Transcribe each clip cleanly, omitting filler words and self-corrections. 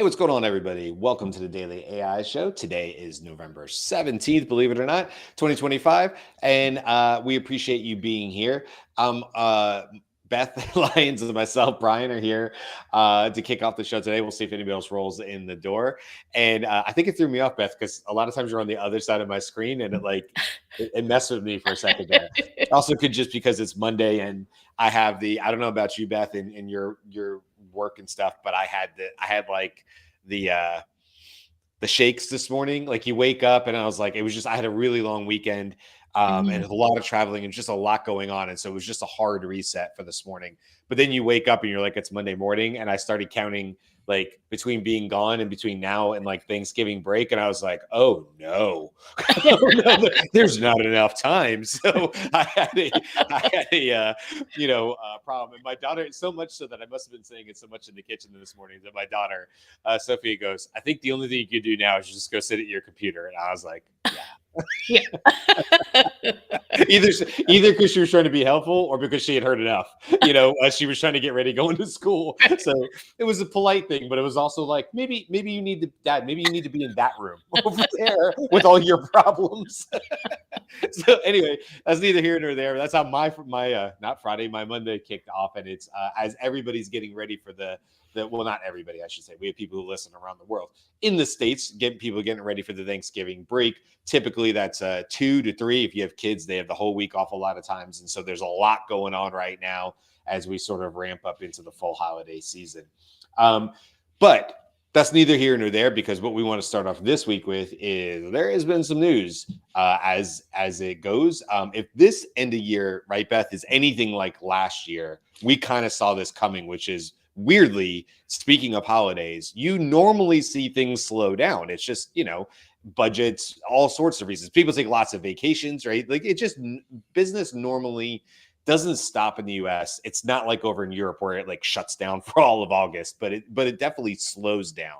Hey, what's going on, everybody? Welcome to the Daily AI Show. Today is November 17th, believe it or not, 2025. And we appreciate you being here. Beth Lyons and myself, Brian, are here to kick off the show today. We'll see if anybody else rolls in the door. And I think it threw me off, Beth, because a lot of times you're on the other side of my screen and it messed with me for a second there. Also, could just because it's Monday and I have I don't know about you, Beth, and your work and stuff, but I had the shakes this morning. Like you wake up and I was like, I had a really long weekend and a lot of traveling and just a lot going on. And so it was just a hard reset for this morning. But then you wake up and you're like, it's Monday morning. And I started counting like between being gone and between now and like Thanksgiving break. And I was like, oh no, there's not enough time. So I had a problem. And my daughter, so much so that I must have been saying it so much in the kitchen this morning that my daughter, Sophia goes, I think the only thing you could do now is just go sit at your computer. And I was like, yeah. either because she was trying to be helpful or because she had heard enough, she was trying to get ready going to school. So it was a polite thing, but it was also like, maybe you need maybe you need to be in that room over there with all your problems. So anyway, that's neither here nor there. That's how my Monday kicked off. And it's as everybody's getting ready for well, not everybody, I should say. We have people who listen around the world. In the States, people getting ready for the Thanksgiving break. Typically, that's 2 to 3. If you have kids, they have the whole week off a lot of times. And so there's a lot going on right now as we sort of ramp up into the full holiday season. But that's neither here nor there, because what we want to start off this week with is there has been some news as it goes. If this end of year, right, Beth, is anything like last year, we kind of saw this coming, which is weirdly, speaking of holidays, you normally see things slow down. It's just, budgets, all sorts of reasons. People take lots of vacations, right? Like it just business normally doesn't stop in the US. It's not like over in Europe where it like shuts down for all of August, but it definitely slows down.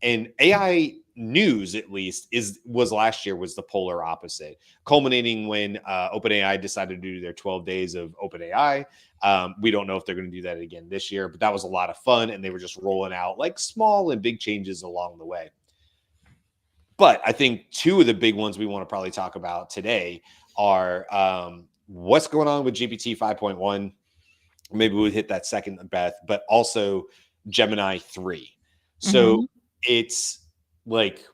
And AI news, at least, was last year was the polar opposite, culminating when OpenAI decided to do their 12 days of OpenAI. We don't know if they're going to do that again this year, but that was a lot of fun. And they were just rolling out like small and big changes along the way. But I think two of the big ones we want to probably talk about today are what's going on with GPT 5.1. Maybe we'll hit that second, Beth, but also Gemini 3. So it's like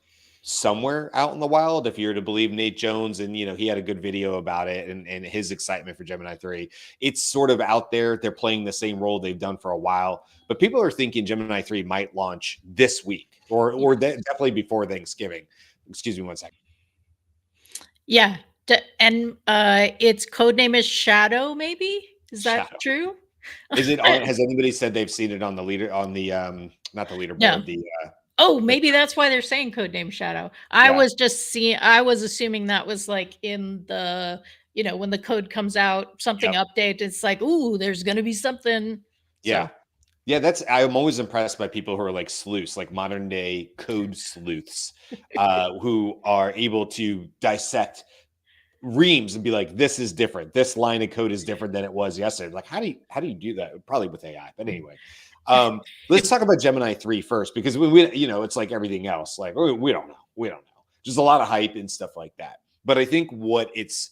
somewhere out in the wild, if you're to believe Nate Jones, and he had a good video about it and his excitement for Gemini 3. It's sort of out there. They're playing the same role they've done for a while, but people are thinking Gemini 3 might launch this week or definitely before Thanksgiving. Excuse me one second. Yeah, and its codename is Shadow. Maybe is that true? Is it on? Has anybody said they've seen it on the not the leaderboard? No. Maybe that's why they're saying codename Shadow. I was assuming that was like in the, when the code comes out, something update, it's like, ooh, there's going to be something. Yeah. Yeah, I'm always impressed by people who are like sleuths, like modern day code sleuths, who are able to dissect reams and be like, this is different. This line of code is different than it was yesterday. Like, how do you do that? Probably with AI. But anyway, let's talk about Gemini 3 first, because we it's like everything else. Like we don't know. Just a lot of hype and stuff like that. But I think what it's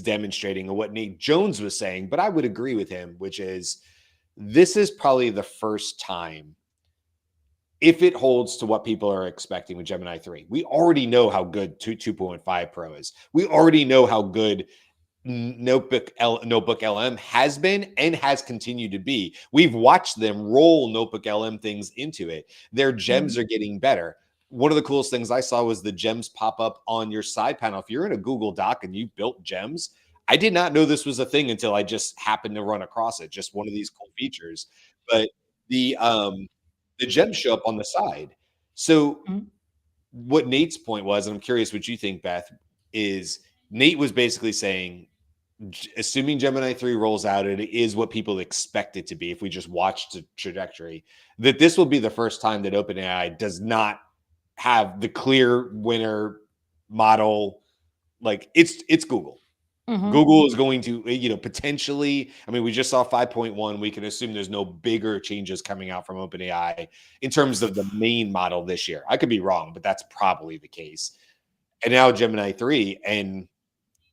demonstrating, and what Nate Jones was saying, but I would agree with him, which is this is probably the first time, if it holds to what people are expecting with Gemini 3. We already know how good 2.5 Pro is. We already know how good Notebook LM has been and has continued to be. We've watched them roll Notebook LM things into it. Their gems are getting better. One of the coolest things I saw was the gems pop up on your side panel. If you're in a Google Doc and you built gems, I did not know this was a thing until I just happened to run across it. Just one of these cool features. But the gems show up on the side. So what Nate's point was, and I'm curious what you think, Beth, is Nate was basically saying, assuming Gemini 3 rolls out, it is what people expect it to be. If we just watch the trajectory, that this will be the first time that OpenAI does not have the clear winner model. Like it's Google. Google is going to, potentially, I mean, we just saw 5.1. We can assume there's no bigger changes coming out from OpenAI in terms of the main model this year. I could be wrong, but that's probably the case. And now Gemini 3, and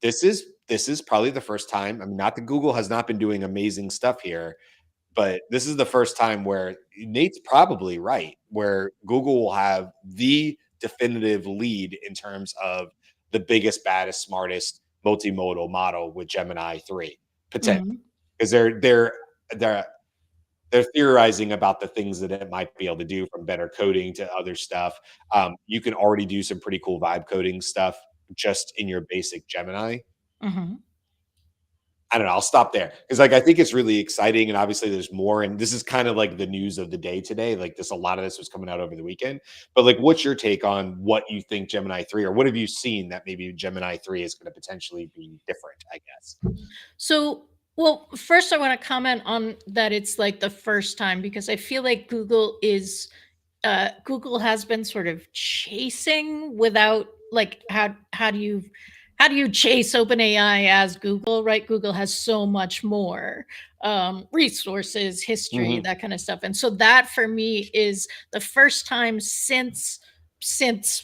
this is probably the first time. I mean, not that Google has not been doing amazing stuff here, but this is the first time where Nate's probably right, where Google will have the definitive lead in terms of the biggest, baddest, smartest multimodal model with Gemini 3 potentially, because they're theorizing about the things that it might be able to do, from better coding to other stuff. You can already do some pretty cool vibe coding stuff just in your basic Gemini. I don't know. I'll stop there because, like, I think it's really exciting, and obviously there's more. And this is kind of like the news of the day today. Like, a lot of this was coming out over the weekend. But like, what's your take on what you think Gemini 3, or what have you seen that maybe Gemini 3 is going to potentially be different? I guess. So, well, first I want to comment on that it's like the first time, because I feel like Google has been sort of chasing without, like, how do you chase OpenAI as Google, right? Google has so much more resources, history, that kind of stuff. And so that for me is the first time since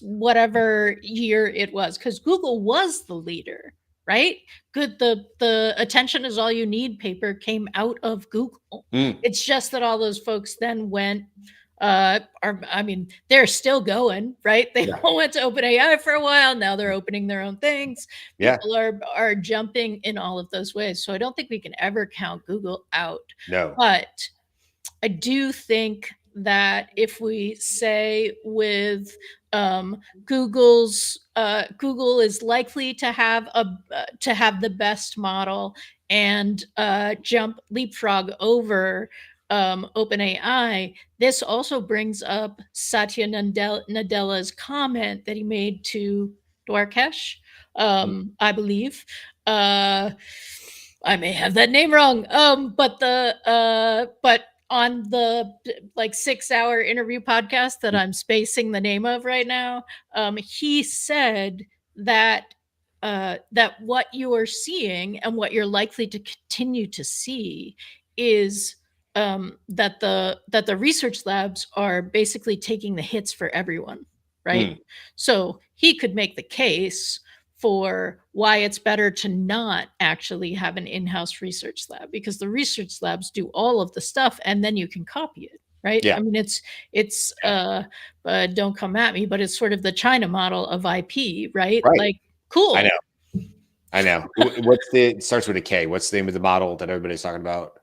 whatever year it was, because Google was the leader, right? Good. The attention is all you need paper came out of Google. It's just that all those folks then went I mean, they're still going, right? They all went to OpenAI for a while. Now they're opening their own things. People are jumping in all of those ways. So I don't think we can ever count Google out. No. But I do think that if we say with Google is likely to have the best model and leapfrog over OpenAI, this also brings up Satya Nadella's comment that he made to Dwarkesh, I believe. I may have that name wrong. But on the like 6-hour interview podcast that I'm spacing the name of right now, he said that that what you are seeing and what you're likely to continue to see is that the research labs are basically taking the hits for everyone, right? So he could make the case for why it's better to not actually have an in-house research lab, because the research labs do all of the stuff and then you can copy it, right? I mean, it's don't come at me, but it's sort of the China model of IP, right? Like, cool. I know. It starts with a K. What's the name of the model that everybody's talking about?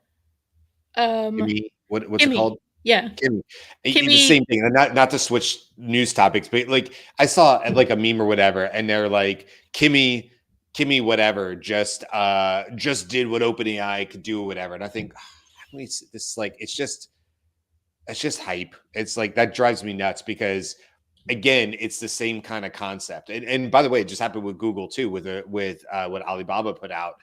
Kimmy, what's Kimmy. it called? Yeah. Kimmy. The same thing. And not to switch news topics, but like I saw like a meme or whatever, and they're like, Kimmy whatever just did what OpenAI could do or whatever. And I think this like it's just hype. It's like that drives me nuts, because again, it's the same kind of concept. And by the way, it just happened with Google too, with what Alibaba put out.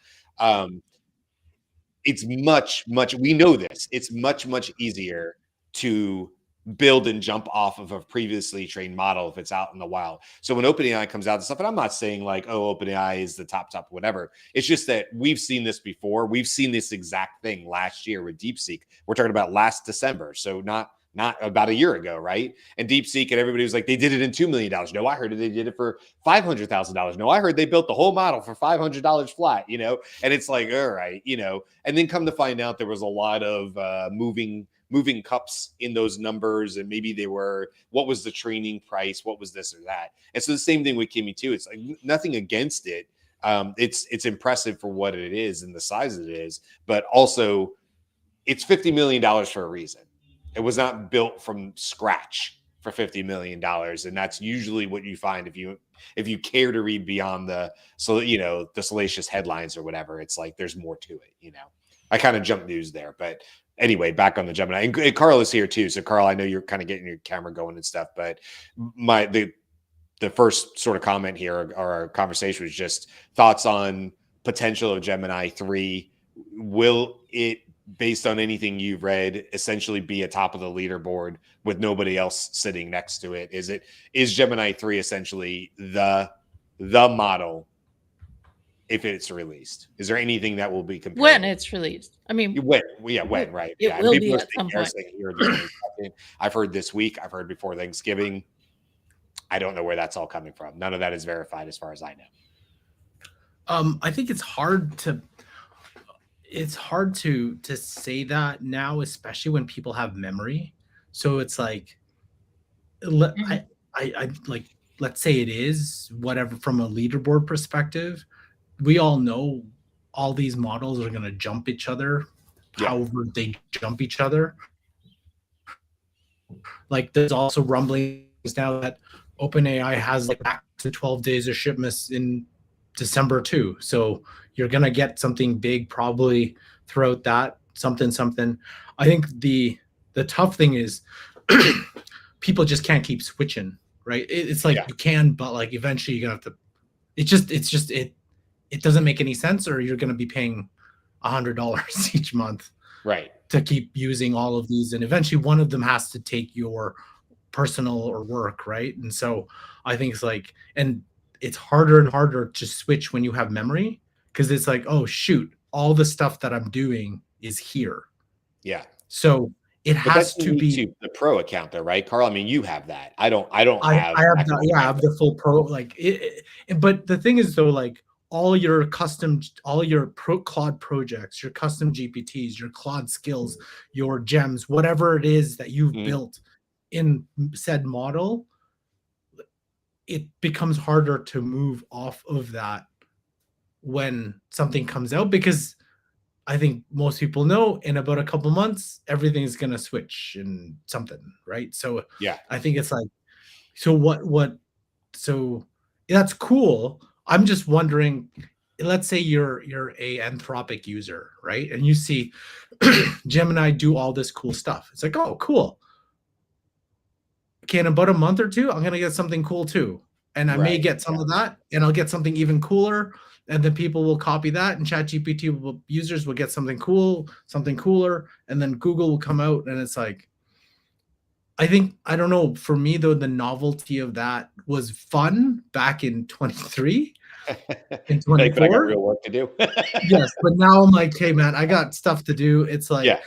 It's much, we know this. It's much easier to build and jump off of a previously trained model if it's out in the wild. So when OpenAI comes out and stuff, and I'm not saying like, oh, OpenAI is the top, whatever. It's just that we've seen this before. We've seen this exact thing last year with DeepSeek. We're talking about last December. So not about a year ago, right? And DeepSeek, and everybody was like, they did it in $2 million. No, I heard they did it for $500,000. No, I heard they built the whole model for $500 flat, And it's like, all right, And then come to find out there was a lot of moving cups in those numbers, and maybe they were, what was the training price? What was this or that? And so the same thing with Kimmy too. It's like nothing against it. It's impressive for what it is and the size it is, but also it's $50 million for a reason. It was not built from scratch for $50 million. And that's usually what you find if you care to read beyond the salacious headlines or whatever. It's like there's more to it, I kind of jumped news there. But anyway, back on the Gemini. And Karl is here too. So Karl, I know you're kind of getting your camera going and stuff, but the first sort of comment here or our conversation was just thoughts on potential of Gemini 3. Will it, based on anything you've read, essentially be atop of the leaderboard with nobody else sitting next to it? Is Gemini 3 essentially the model if it's released? Is there anything that will be comparable? When it's released. I mean, when, right? It Yeah, will people be are at some saying, point. here the 22nd. I've heard this week. I've heard before Thanksgiving. I don't know where that's all coming from. None of that is verified as far as I know. I think it's hard to say that now, especially when people have memory. So it's like, Mhm. I like, let's say it is whatever from a leaderboard perspective. We all know all these models are going to jump each other, Yeah. however they jump each other. Like there's also rumblings now that OpenAI has like back to 12 days of shipments in December too. So you're gonna get something big probably throughout that something. I think the tough thing is people just can't keep switching, right? It's like you can, but like eventually you're gonna have to. It doesn't make any sense, or you're gonna be paying $100 each month, right, to keep using all of these, and eventually one of them has to take your personal or work, right? And so I think it's like, and it's harder and harder to switch when you have memory, because it's like, oh shoot, all the stuff that I'm doing is here. Yeah. So it has to be the pro account though, right, Carl? I mean, you have that. I don't I have the full pro, like but the thing is though, like all your Claude projects, your custom GPTs, your Claude skills, your gems, whatever it is that you've built in said model, it becomes harder to move off of that when something comes out, because I think most people know in about a couple months everything's going to switch and something, right? So yeah, I think it's like, so that's cool. I'm just wondering, let's say you're a Anthropic user, right? And you see Gemini do all this cool stuff. It's like, oh, cool. Okay, in about a month or two, I'm gonna get something cool too. And I may get some of that, and I'll get something even cooler. And then people will copy that, and ChatGPT users will get something cool, something cooler, and then Google will come out, and it's like, I don't know. For me, though, the novelty of that was fun back in 23, in 24. Like, but I got real work to do. Yes, but now I'm like, hey, man, I got stuff to do. It's like,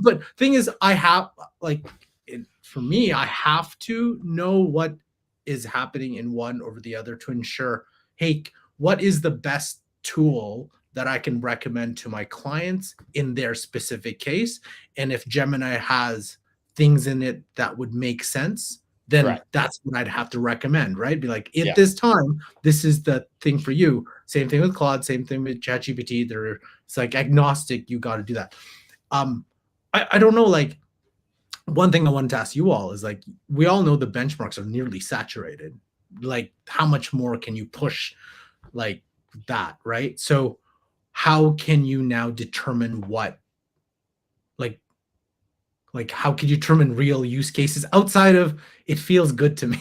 but thing is, I have like, for me, I have to know what is happening in one over the other to ensure, hey, what is the best tool that I can recommend to my clients in their specific case? And if Gemini has things in it that would make sense, then that's what I'd have to recommend, right? Be like, at this time, this is the thing for you. Same thing with Claude, same thing with ChatGPT. It's like agnostic, you got to do that. I don't know, like, one thing I wanted to ask you all is, like, we all know the benchmarks are nearly saturated. Like, how much more can you push like that, right? So how can you now determine what, like how could you determine real use cases outside of it feels good to me?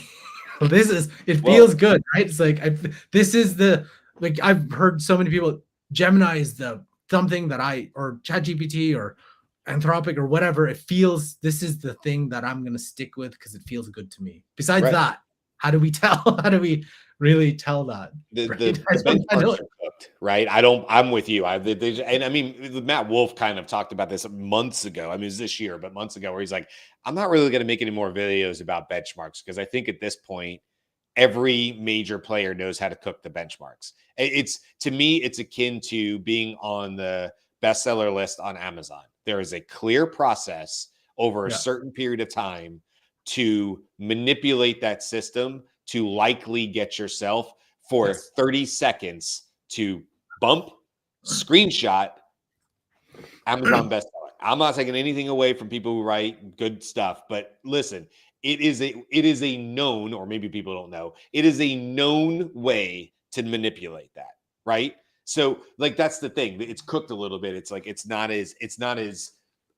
It feels good, right? It's like, this is the, like, I've heard so many people, Gemini is the something that or ChatGPT or Anthropic or whatever, it feels, this is the thing that I'm going to stick with because it feels good to me. Besides that, how do we tell? How do we really tell that? The benchmarks are cooked, right? I'm with you. And I mean, Matt Wolf kind of talked about this months ago. I mean, it was this year, but months ago, where he's like, I'm not really going to make any more videos about benchmarks, because I think at this point, every major player knows how to cook the benchmarks. To me, it's akin to being on the bestseller list on Amazon. There is a clear process over a certain period of time to manipulate that system to likely get yourself for 30 seconds to bump, screenshot, Amazon bestseller. I'm not taking anything away from people who write good stuff, but listen, it is a known, or maybe people don't know, it is a known way to manipulate that, right? So, like, that's the thing. It's cooked a little bit. It's like, it's not as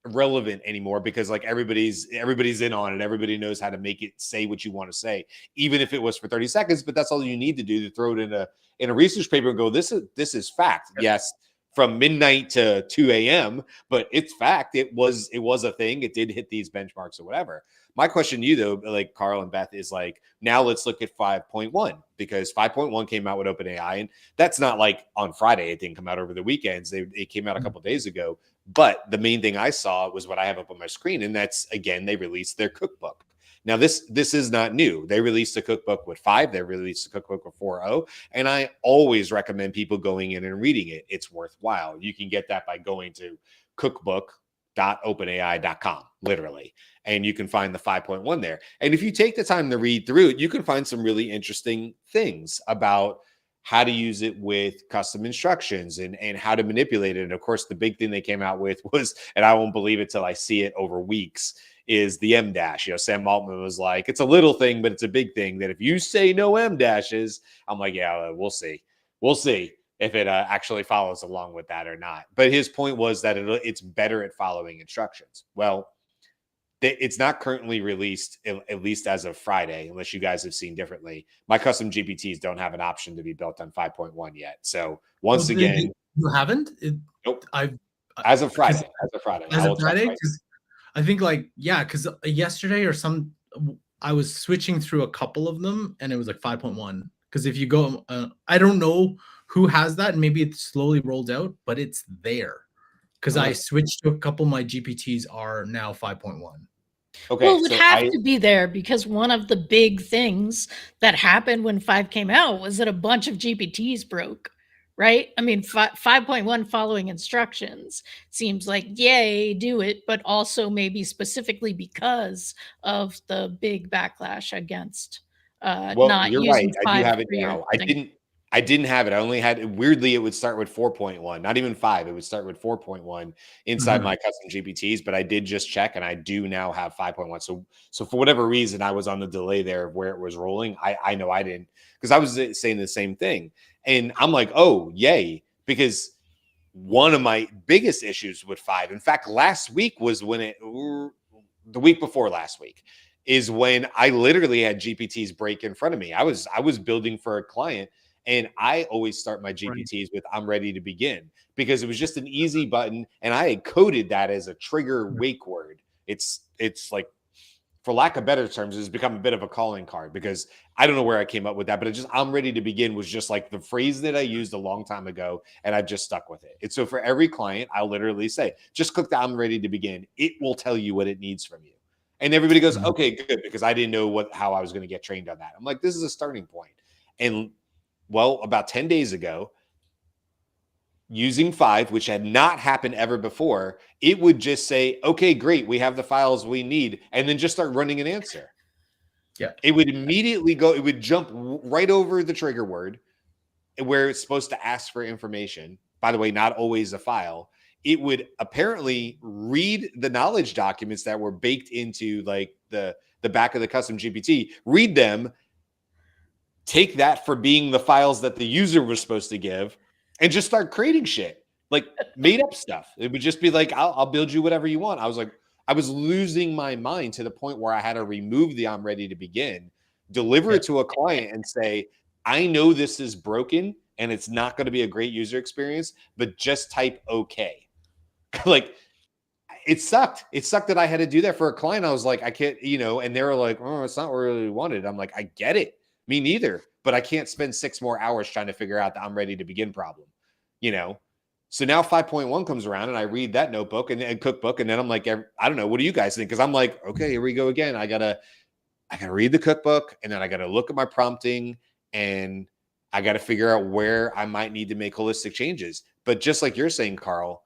relevant anymore, because like everybody's in on it. Everybody knows how to make it say what you want to say, even if it was for 30 seconds. But that's all you need to do to throw it in a research paper and go, this is fact. Yes, from midnight to 2 a.m., but it's fact. It was a thing. It did hit these benchmarks or whatever. My question to you, though, like Karl and Beth, is like, now let's look at 5.1, because 5.1 came out with OpenAI, and that's not like on Friday. It didn't come out over the weekends. It came out a couple days ago. But the main thing I saw was what I have up on my screen, and that's, again, they released their cookbook. Now, this is not new. They released a cookbook with 5. They released a cookbook with 4.0. And I always recommend people going in and reading it. It's worthwhile. You can get that by going to cookbook.openai.com, literally. And you can find the 5.1 there. And if you take the time to read through it, you can find some really interesting things about how to use it with custom instructions and how to manipulate it. And of course, the big thing they came out with was, and I won't believe it till I see it over weeks, is the M dash. You know, Sam Altman was like, it's a little thing, but it's a big thing that if you say no M dashes, I'm like, yeah, we'll see. We'll see if it actually follows along with that or not. But his point was that it's better at following instructions. Well, it's not currently released, at least as of Friday, unless you guys have seen differently. My custom GPTs don't have an option to be built on 5.1 yet. So once again, you haven't? Nope. As of Friday. Because I think because yesterday I was switching through a couple of them and it was like 5.1. Because if you go, I don't know who has that, and maybe it slowly rolled out, but it's there. Because I switched to a couple of my GPTs are now 5.1. Okay, well, it would have to be there, because one of the big things that happened when 5 came out was that a bunch of GPTs broke. Right? I mean, 5.1 following instructions seems like, yay, do it, but also maybe specifically because of the big backlash against not you're using right. 5. I do have it now. I didn't have it. I only had, weirdly, it would start with 4.1, not even 5. It would start with 4.1 inside my custom GPTs, but I did just check and I do now have 5.1. So for whatever reason, I was on the delay there of where it was rolling. I know I didn't, because I was saying the same thing. And I'm like, oh, yay, because one of my biggest issues with 5, in fact, last week was when the week before last week, is when I literally had GPTs break in front of me. I was building for a client, and I always start my GPTs with "I'm ready to begin," because it was just an easy button, and I had coded that as a trigger wake word. It's like, for lack of better terms, it's become a bit of a calling card, because I don't know where I came up with that, but it just, "I'm ready to begin" was just like the phrase that I used a long time ago, and I've just stuck with it. And so for every client, I'll literally say, just click the "I'm ready to begin." It will tell you what it needs from you. And everybody goes, okay, good, because I didn't know how I was going to get trained on that. I'm like, this is a starting point. And well, about 10 days ago, using 5, which had not happened ever before, it would just say, okay, great, we have the files we need, and then just start running an answer. Yeah. It would immediately go, it would jump right over the trigger word where it's supposed to ask for information. By the way, not always a file. It would apparently read the knowledge documents that were baked into like the back of the custom GPT, read them, take that for being the files that the user was supposed to give, and just start creating shit, like made up stuff. It would just be like, I'll build you whatever you want. I was like, I was losing my mind to the point where I had to remove the "I'm ready to begin," deliver it to a client and say, I know this is broken and it's not going to be a great user experience, but just type okay. Like, it sucked. It sucked that I had to do that for a client. I was like, I can't, and they were like, oh, it's not what we really wanted. I'm like, I get it. Me neither. But I can't spend 6 more hours trying to figure out the "I'm ready to begin" problem, So now 5.1 comes around and I read that notebook and cookbook. And then I'm like, I don't know. What do you guys think? Because I'm like, okay, here we go again. I gotta read the cookbook, and then I gotta look at my prompting, and I gotta figure out where I might need to make holistic changes. But just like you're saying, Karl,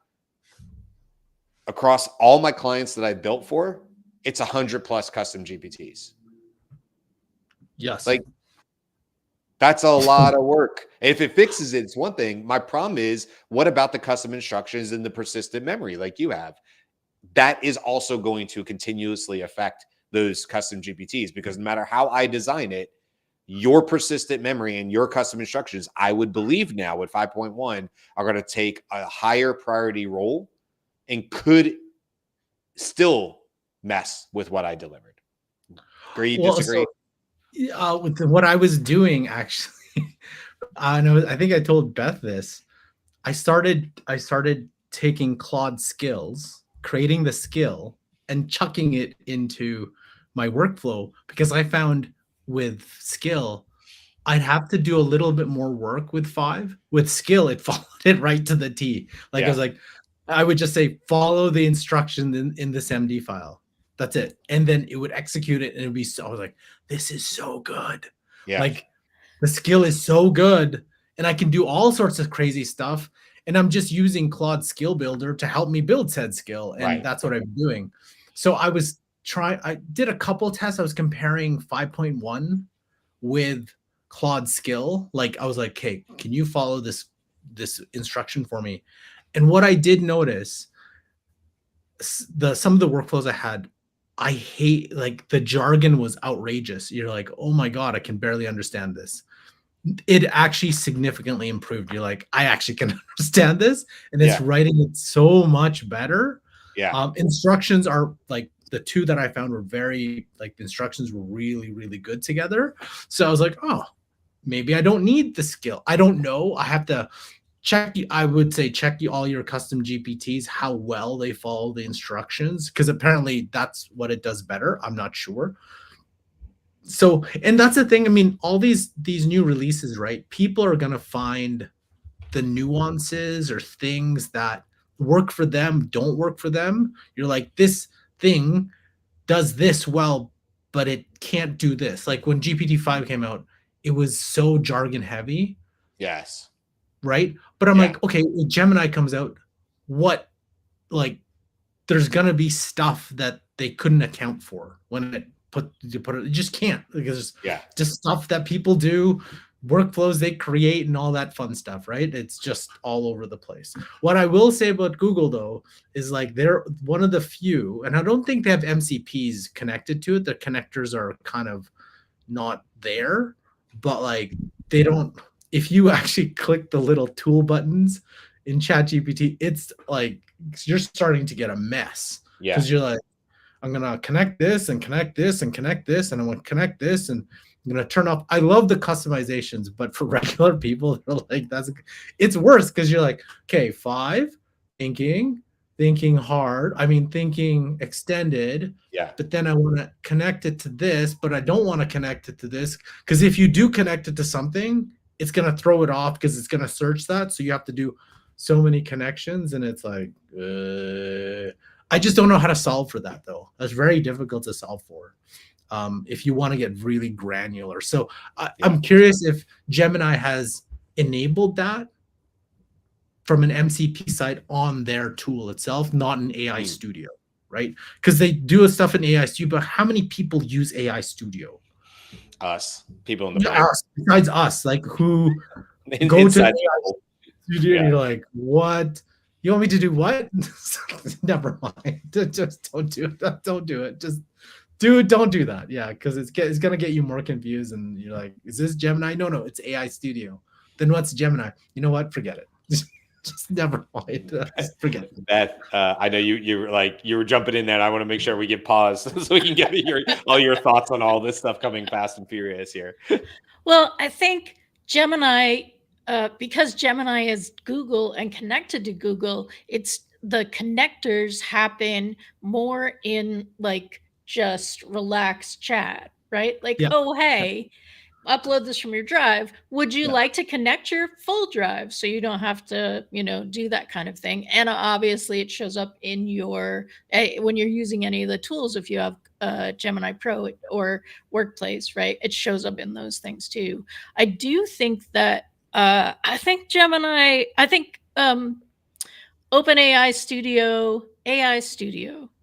across all my clients that I built for, it's 100+ custom GPTs. Yes. Like, that's a lot of work. If it fixes it, it's one thing. My problem is, what about the custom instructions and the persistent memory like you have? That is also going to continuously affect those custom GPTs, because no matter how I design it, your persistent memory and your custom instructions, I would believe now with 5.1, are going to take a higher priority role and could still mess with what I delivered. Agree, disagree? With what I was doing, actually, I think I told Beth this. I started taking Claude skills, creating the skill, and chucking it into my workflow because I found with skill, I'd have to do a little bit more work with 5. With skill, it followed it right to the T. Like I was like, I would just say, follow the instruction in this MD file. That's it. And then it would execute it and it would be so, I was like, this is so good. Yeah. Like the skill is so good and I can do all sorts of crazy stuff. And I'm just using Claude Skill Builder to help me build said skill. And that's what I'm doing. So I did a couple tests. I was comparing 5.1 with Claude Skill. Like I was like, okay, can you follow this instruction for me? And what I did notice, some of the workflows I had, I hate, like the jargon was outrageous. You're like, oh my God, I can barely understand this. It actually significantly improved. You're like, I actually can understand this, and it's writing it so much better. Instructions are like the two that I found were very, like the instructions were really, really good together. So I was like, oh, maybe I don't need the skill. I don't know. I have to check. I would say check all your custom GPTs, how well they follow the instructions, because apparently that's what it does better. I'm not sure. So, and that's the thing. I mean, all these new releases, right? People are going to find the nuances or things that work for them, don't work for them. You're like, this thing does this well, but it can't do this. Like when GPT-5 came out, it was so jargon heavy. Yes. Right. But I'm like, okay, when Gemini comes out, what, like, there's going to be stuff that they couldn't account for when it just can't, because just stuff that people do, workflows they create and all that fun stuff, right? It's just all over the place. What I will say about Google though is like they're one of the few, and I don't think they have MCPs connected to it. The connectors are kind of not there, but like they don't, if you actually click the little tool buttons in ChatGPT, it's like you're starting to get a mess, because you're like, I'm going to connect this and connect this and connect this, and I'm going to connect this, and I'm going to turn off. I love the customizations, but for regular people, they're like, it's worse, because you're like, okay, 5, thinking hard. I mean, thinking extended. But then I want to connect it to this, but I don't want to connect it to this, because if you do connect it to something, it's going to throw it off because it's going to search that. So you have to do so many connections, and it's like, I just don't know how to solve for that though. That's very difficult to solve for if you want to get really granular. So I'm curious if Gemini has enabled that from an MCP side on their tool itself, not an AI Studio, right? Because they do stuff in AI Studio, but how many people use AI Studio? Us, people in the brain. Us, besides us, like who go to AI Studio and you're like, what? You want me to do what? Never mind. Just don't do it. Don't do it. Just don't do that. Yeah, because it's gonna get you more confused, and you're like, is this Gemini? No, it's AI Studio. Then what's Gemini? You know what? Forget it. Just never mind. Just forget it. Beth, I know you were jumping in there. I want to make sure we get pause so we can get all your thoughts on all this stuff coming fast and furious here. Well, I think Gemini, because Gemini is Google and connected to Google, it's the connectors happen more in like just relaxed chat, right? Like, oh, hey, upload this from your drive. Would you like to connect your full drive so you don't have to, do that kind of thing? And obviously it shows up in your, when you're using any of the tools, if you have Gemini Pro or Workplace, right? It shows up in those things too. I do think that, I think OpenAI Studio,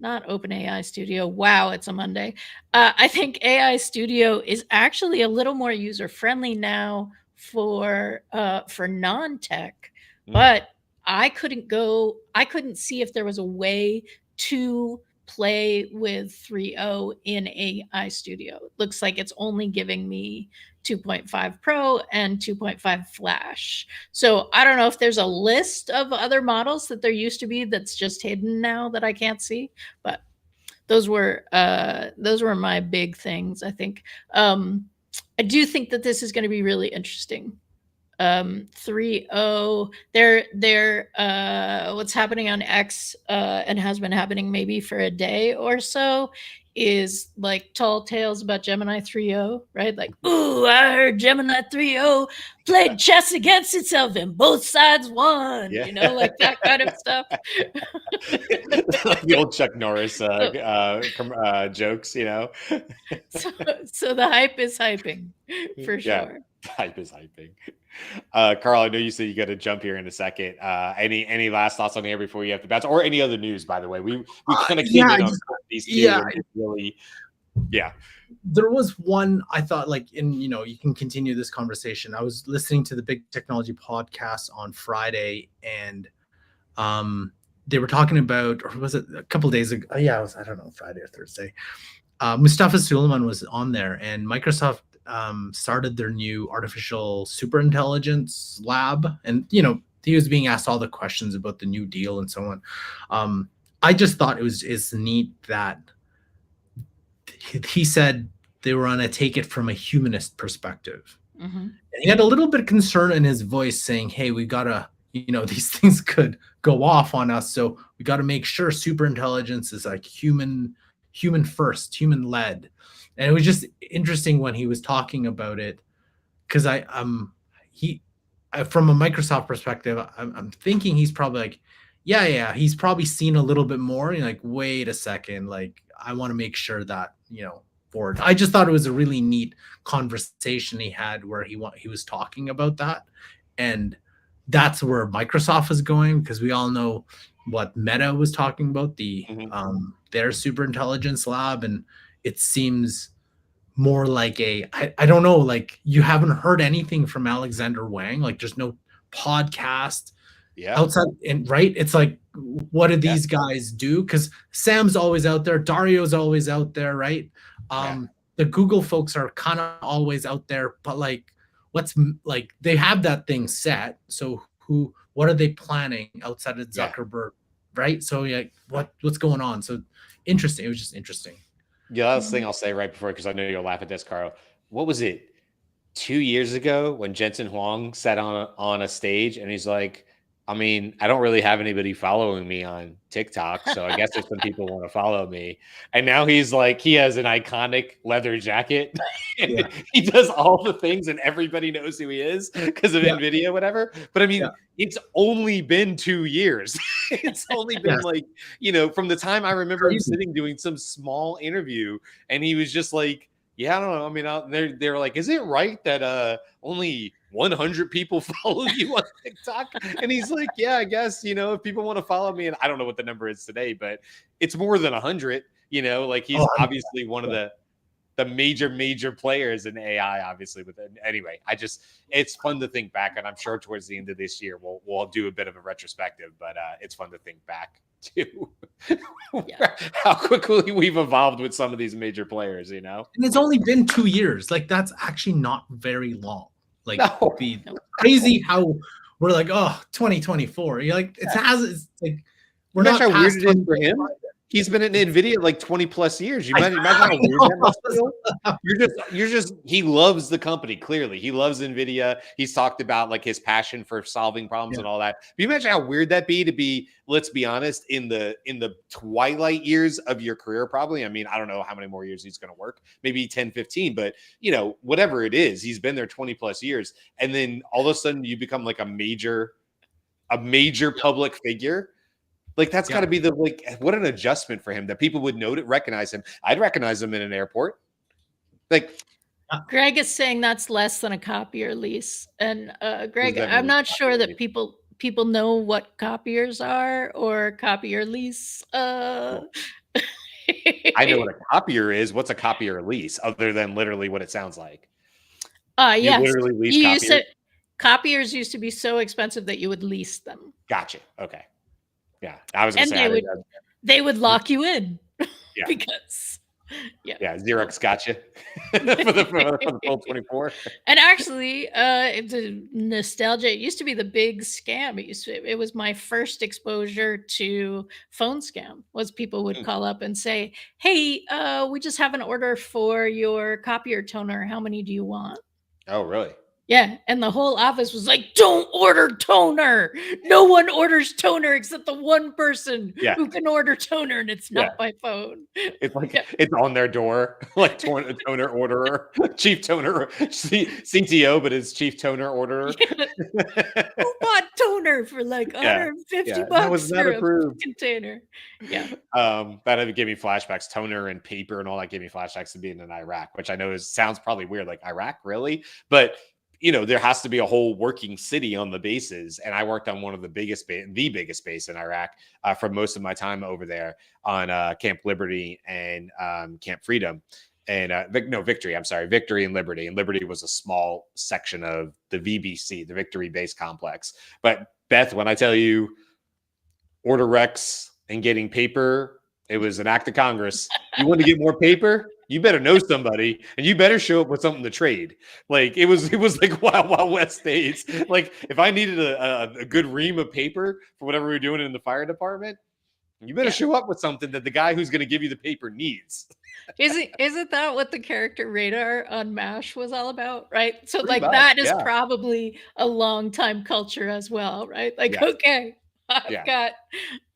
not OpenAI Studio. Wow, it's a Monday. I think AI Studio is actually a little more user friendly now for non-tech, but I couldn't see if there was a way to play with 3.0 in AI Studio. It looks like it's only giving me 2.5 Pro and 2.5 Flash. So I don't know if there's a list of other models that there used to be that's just hidden now that I can't see, but those were my big things. I think I do think that this is going to be really interesting. 3.0. They're what's happening on X and has been happening maybe for a day or so is like tall tales about Gemini 3.0, right? Like, ooh, I heard Gemini 3.0 played chess against itself and both sides won, Yeah. you know, like that kind of stuff. Like the old Chuck Norris jokes, you know. So the hype is hyping for Yeah, sure. hype is hyping. Carl, I know you said you got to jump here in a second. Any last thoughts on here before you have to bounce, or any other news? By the way, we kind of came in on these two. Yeah, and really, yeah. There was one I thought, like, you can continue this conversation. I was listening to the Big Technology podcast on Friday, and they were talking about, or was it a couple days ago? Yeah, I don't know, Friday or Thursday. Mustafa Suleiman was on there, and Microsoft started their new artificial superintelligence lab, and he was being asked all the questions about the new deal and so on. I just thought it's neat that he said they were going to take it from a humanist perspective. Mm-hmm. And he had a little bit of concern in his voice, saying, hey, we gotta, these things could go off on us, so we got to make sure superintelligence is like human first, human led. And it was just interesting when he was talking about it, because from a Microsoft perspective, I'm thinking he's probably like, yeah, he's probably seen a little bit more, and like, wait a second, like, I want to make sure that forward. I just thought it was a really neat conversation he had where he was talking about that, and that's where Microsoft is going, because we all know what Meta was talking about, their superintelligence lab, and it seems more like I don't know, like, you haven't heard anything from Alexander Wang, like there's no podcast outside, and right, it's like, what do these guys do? Because Sam's always out there, Dario's always out there, right? The Google folks are kind of always out there, but like, what's like, they have that thing set, so what are they planning outside of Zuckerberg, right? So yeah, what's going on? So interesting. It was just interesting. Yeah, last thing I'll say right before, because I know you'll laugh at this, Carl. What was it, 2 years ago, when Jensen Huang sat on a stage and he's like, I mean, I don't really have anybody following me on TikTok, so I guess if some people want to follow me. And now he's like, he has an iconic leather jacket. And he does all the things, and everybody knows who he is because of NVIDIA, whatever. But I mean, it's only been 2 years. It's only been like, from the time I remember him sitting doing some small interview, and he was just like, yeah, I don't know. I mean, they're like, is it right that only 100 people follow you on TikTok? And he's like, yeah, I guess, if people want to follow me, and I don't know what the number is today, but it's more than 100, like he's obviously one of the major players in AI, obviously. But anyway, it's fun to think back, and I'm sure towards the end of this year, we'll do a bit of a retrospective, but it's fun to think back to how quickly we've evolved with some of these major players, And it's only been 2 years. Like, that's actually not very long. Like, crazy how we're like, 2024. You're like, it's like, we're not how past weird it is for him. He's been in NVIDIA like 20 plus years. You imagine how weird that must feel? He loves the company. Clearly, he loves NVIDIA. He's talked about like his passion for solving problems and all that. But you imagine how weird that'd be to be, let's be honest, in the twilight years of your career, probably. I mean, I don't know how many more years he's going to work, maybe 10, 15, but whatever it is, he's been there 20 plus years. And then all of a sudden you become like a major public figure. Like, that's got to be what an adjustment for him, that people would recognize him. I'd recognize him in an airport. Like, Greg is saying that's less than a copier lease. And Greg, I'm not sure that people know what copiers are or copier lease. I know what a copier is. What's a copier lease, other than literally what it sounds like? Yes. Literally lease copiers? Copiers used to be so expensive that you would lease them. Gotcha. Okay. Yeah, I was going to say, they would lock you in because Xerox got you for the full 24. And actually, it's a nostalgia. It used to be the big scam. It was my first exposure to phone scam. Was people would call up and say, "Hey, we just have an order for your copier toner. How many do you want?" Oh, really? Yeah, and the whole office was like, "Don't order toner. No one orders toner except the one person who can order toner, and it's not by phone." It's like it's on their door, like toner orderer, chief toner, CTO, but it's chief toner orderer. Who bought toner for like $150 that was not for approved. a container? Yeah. That gave me flashbacks. Toner and paper and all that gave me flashbacks to being in Iraq, which I know sounds probably weird, like Iraq, really? But there has to be a whole working city on the bases, and I worked on one of the biggest base in Iraq for most of my time over there on Camp Liberty and Camp Freedom. And Victory. I'm sorry, Victory and Liberty. And Liberty was a small section of the VBC, the Victory Base Complex. But Beth, when I tell you order Rex and getting paper, it was an act of Congress. You want to get more paper? You better know somebody, and you better show up with something to trade. Like it was like Wild West days. Like if I needed a good ream of paper for whatever we were doing in the fire department, you better show up with something that the guy who's going to give you the paper needs. Isn't that what the character Radar on MASH was all about, right? So Pretty like much, that is probably a long time culture as well, right? Like okay, I've got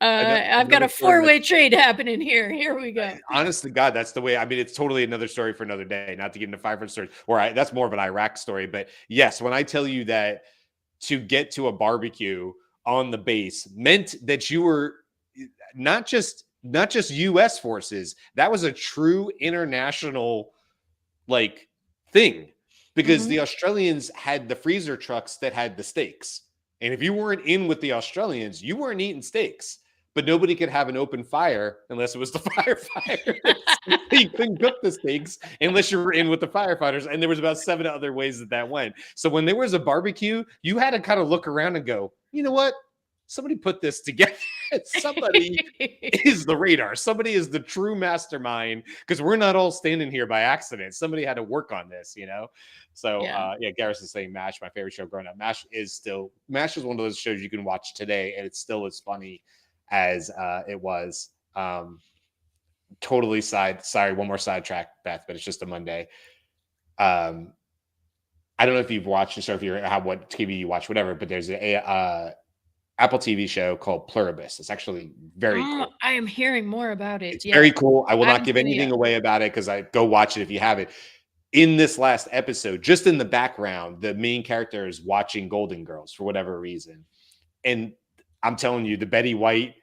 a 4-way trade happening here. Here we go. Honest to God, that's the way. I mean, it's totally another story for another day. Not to get into 500 stories, that's more of an Iraq story. But yes, when I tell you that to get to a barbecue on the base meant that you were not just U.S. forces. That was a true international thing, because the Australians had the freezer trucks that had the steaks. And if you weren't in with the Australians, you weren't eating steaks. But nobody could have an open fire unless it was the firefighters. You couldn't cook the steaks unless you were in with the firefighters. And there was about 7 other ways that went. So when there was a barbecue, you had to kind of look around and go, you know what? Somebody put this together. Somebody is the Radar. Somebody is the true mastermind, because we're not all standing here by accident. Somebody had to work on this, So Garrison's saying MASH, my favorite show growing up. MASH is one of those shows you can watch today, and it's still as funny as it was. Totally one more sidetrack, Beth, but it's just a Monday. I don't know if you've watched this or if what TV you watch, whatever, but there's a Apple TV show called Pluribus. It's actually very cool. I am hearing more about it. It's very cool. I will not give anything away about it, because I go watch it if you have it. In this last episode, just in the background, the main character is watching Golden Girls for whatever reason. And I'm telling you, the Betty White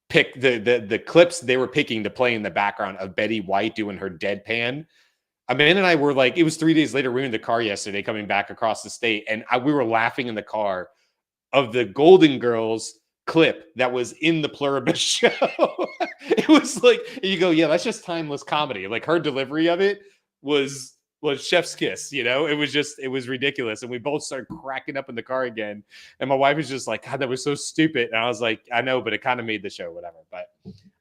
pick the clips they were picking to play in the background of Betty White doing her deadpan. Amanda and I were like, it was 3 days later, we were in the car yesterday coming back across the state, and we were laughing in the car of the Golden Girls clip that was in the Pluribus show. It was like, you go, yeah, that's just timeless comedy. Like her delivery of it was chef's kiss, it was ridiculous. And we both started cracking up in the car again. And my wife was just like, God, that was so stupid. And I was like, I know, but it kind of made the show, whatever. But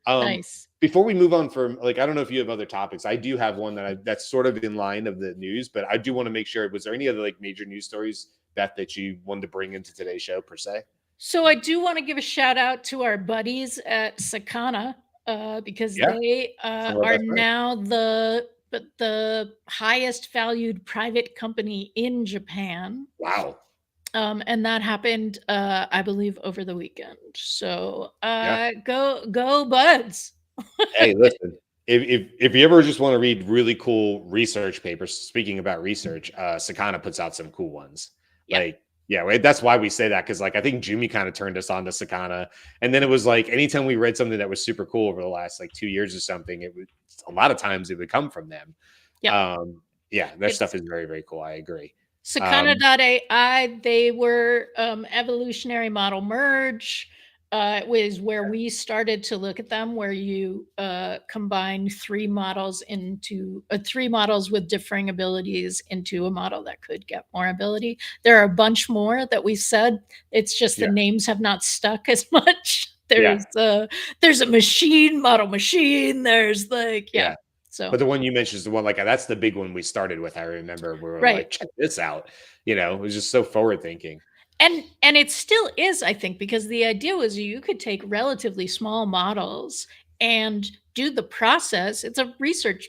nice. Before we move on from I don't know if you have other topics. I do have one that's sort of in line of the news, but I do want to make sure, was there any other major news stories, Beth, that you wanted to bring into today's show per se? So I do want to give a shout out to our buddies at Sakana, because they are now the highest valued private company in Japan. Wow. And that happened, I believe, over the weekend. So go buds. Hey, listen, if you ever just want to read really cool research papers, speaking about research, Sakana puts out some cool ones. That's why we say that, because I think Jyunmi kind of turned us on to Sakana, and then it was anytime we read something that was super cool over the last 2 years or something, it would a lot of times it would come from them. Stuff is very, very cool. I agree. Sakana.ai, they were evolutionary model merge. Was where we started to look at them, where you combine 3 models into 3 models with differing abilities into a model that could get more ability. There are a bunch more that we said. It's just the names have not stuck as much. There's a model machine. There's So, but the one you mentioned is the one that's the big one we started with. I remember we were like, check this out. It was just so forward thinking. And it still is, I think, because the idea was you could take relatively small models and do the process. It's a research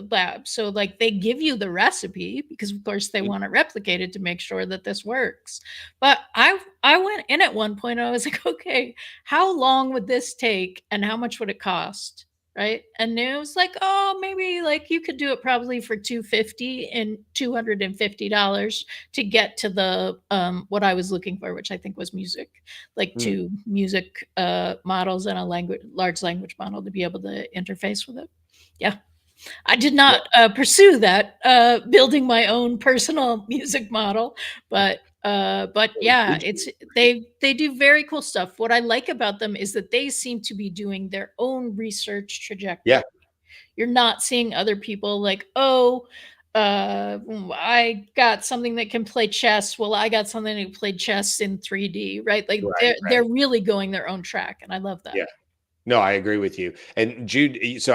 lab. So like they give you the recipe because of course they want it replicated to make sure that this works. But I went in at one point and I was like, okay, how long would this take and how much would it cost? Right. And it was like, oh, maybe like you could do it probably for 250 and $250 to get to the what I was looking for, which I think was music, like two music models and a large language model to be able to interface with it. Yeah. I did not pursue that building my own personal music model, but yeah, it's they do very cool stuff. What I like about them is that they seem to be doing their own research trajectory. Yeah. You're not seeing other people like, oh, I got something that can play chess. Well, I got something that can play chess in 3D, right? Like they're really going their own track, and I love that. Yeah. No, I agree with you. And Jude, so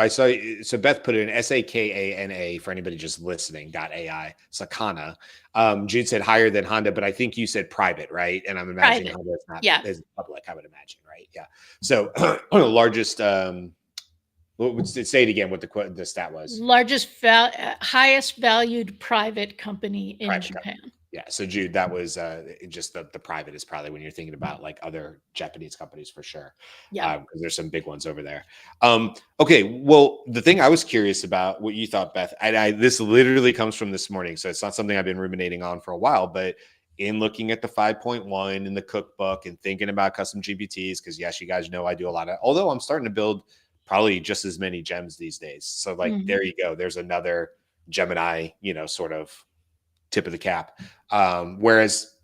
Beth put in SAKANA for anybody just listening, .ai, Sakana. Jude said higher than Honda, but I think you said private, right? And I'm imagining Honda is not is public, I would imagine, right? Yeah. So largest, say it again what the stat was. Largest, highest valued private company in Japan. Yeah. So Jude, that was just the private is probably when you're thinking about like other Japanese companies for sure. Yeah. Because there's some big ones over there. Okay. Well, the thing I was curious about what you thought, Beth, and this literally comes from this morning. So it's not something I've been ruminating on for a while, but in looking at the 5.1 in the cookbook and thinking about custom GPTs, because yes, you guys know I do a lot of, although I'm starting to build probably just as many gems these days. So like, there you go. There's another Gemini, sort of tip of the cap. Whereas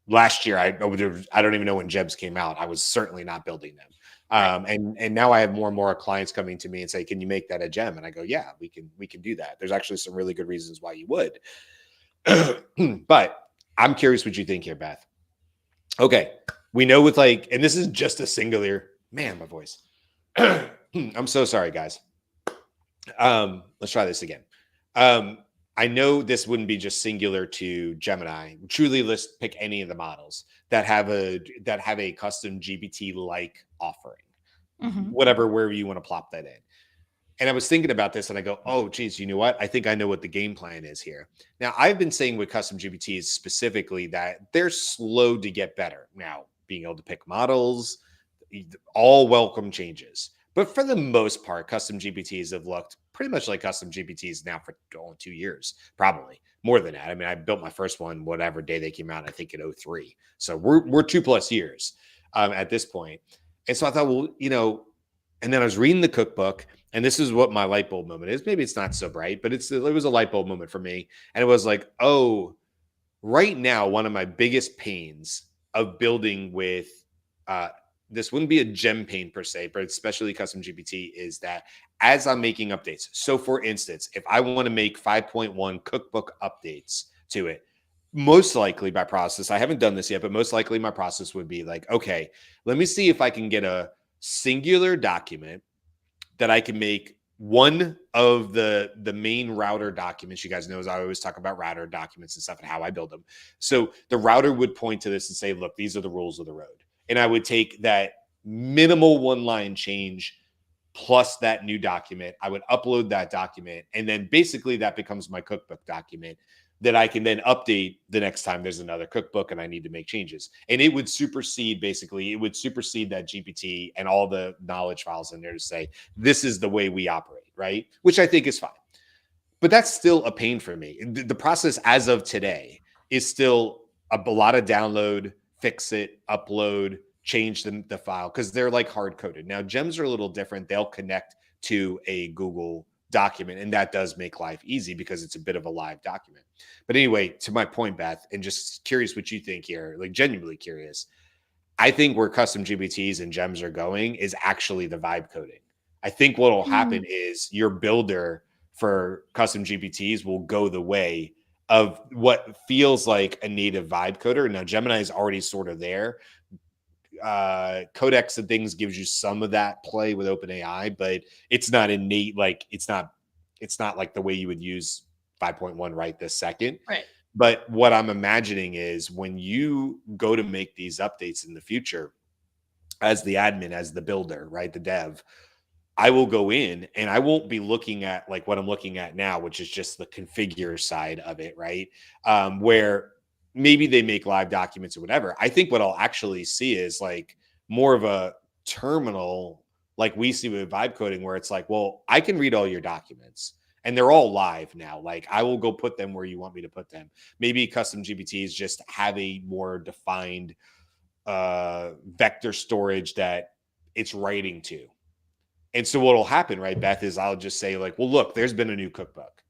last year, I don't even know when gems came out. I was certainly not building them. And now I have more and more clients coming to me and say, can you make that a gem? And I go, yeah, we can do that. There's actually some really good reasons why you would. But I'm curious what you think here, Beth. Okay. We know with like, and this is just a singular, man, my voice. I'm so sorry, guys. Let's try this again. I know this wouldn't be just singular to Gemini. Truly, let's pick any of the models that have a custom GPT-like offering, wherever you want to plop that in. And I was thinking about this and I go, oh, geez, you know what? I think I know what the game plan is here. Now, I've been saying with custom GPTs specifically that they're slow to get better. Now, being able to pick models, all welcome changes. But for the most part, custom GPTs have looked pretty much like custom GPTs now for 2 years, probably more than that. I mean, I built my first one, whatever day they came out, I think in 2003. So we're 2+ years at this point. And so I thought, well, and then I was reading the cookbook, and this is what my light bulb moment is. Maybe it's not so bright, but it was a light bulb moment for me. And it was like, oh, right now, one of my biggest pains of building with this wouldn't be a gem pain per se, but especially custom GPT is that as I'm making updates. So for instance, if I want to make 5.1 cookbook updates to it, most likely by process, I haven't done this yet, but most likely my process would be like, okay, let me see if I can get a singular document that I can make one of the main router documents. You guys know, as I always talk about router documents and stuff and how I build them. So the router would point to this and say, look, these are the rules of the road. And I would take that minimal one-line change plus that new document. I would upload that document. And then basically that becomes my cookbook document that I can then update the next time there's another cookbook and I need to make changes. And it would supersede that GPT and all the knowledge files in there to say, this is the way we operate, right? Which I think is fine. But that's still a pain for me. The process as of today is still a lot of download, fix it, upload, change the file, because they're like hard coded. Now, gems are a little different. They'll connect to a Google document, and that does make life easy because it's a bit of a live document. But anyway, to my point, Beth, and just curious what you think here, like genuinely curious. I think where custom GPTs and gems are going is actually the vibe coding. I think what will happen is your builder for custom GPTs will go the way of what feels like a native vibe coder. Now, Gemini is already sort of there. Codex and things gives you some of that play with OpenAI, but it's not innate. Like it's not like the way you would use 5.1 right this second. Right. But what I'm imagining is when you go to make these updates in the future, as the admin, as the builder, right, the dev, I will go in and I won't be looking at like what I'm looking at now, which is just the configure side of it, right? Where maybe they make live documents or whatever. I think what I'll actually see is like more of a terminal, like we see with vibe coding, where it's like, well, I can read all your documents and they're all live now. Like I will go put them where you want me to put them. Maybe custom GPTs just have a more defined vector storage that it's writing to. And so what will happen, right, Beth, is I'll just say like, well, look, there's been a new cookbook.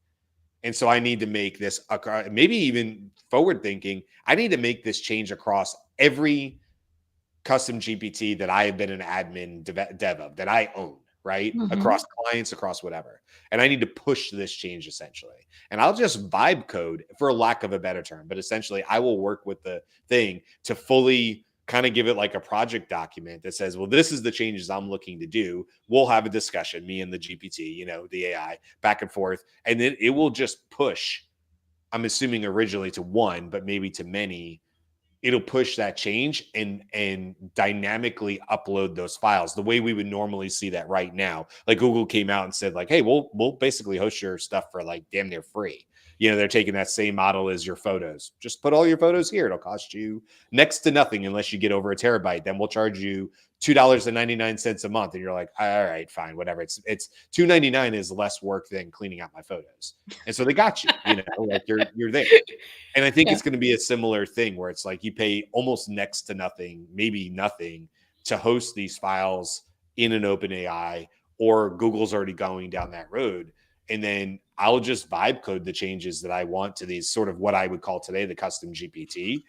And so I need to make this, maybe even forward thinking, I need to make this change across every custom GPT that I have been an admin dev of, that I own, right? Across clients, across whatever. And I need to push this change essentially. And I'll just vibe code, for lack of a better term, but essentially I will work with the thing to fully kind of give it like a project document that says, well, this is the changes I'm looking to do. We'll have a discussion, me and the GPT, you know, the AI, back and forth. And then it will just push, I'm assuming originally to one, but maybe to many. It'll push that change and dynamically upload those files the way we would normally see that right now. Like Google came out and said like, hey, we'll basically host your stuff for like damn near free. You know, they're taking that same model as your photos. Just put all your photos here. It'll cost you next to nothing unless you get over a terabyte. Then we'll charge you $2.99 a month. And you're like, all right, fine, whatever. It's $2.99 is less work than cleaning out my photos. And so they got you, you know, like you're there. And I think it's going to be a similar thing where it's like you pay almost next to nothing, maybe nothing, to host these files in an open AI, or Google's already going down that road. And then I'll just vibe code the changes that I want to these sort of what I would call today the custom GPT.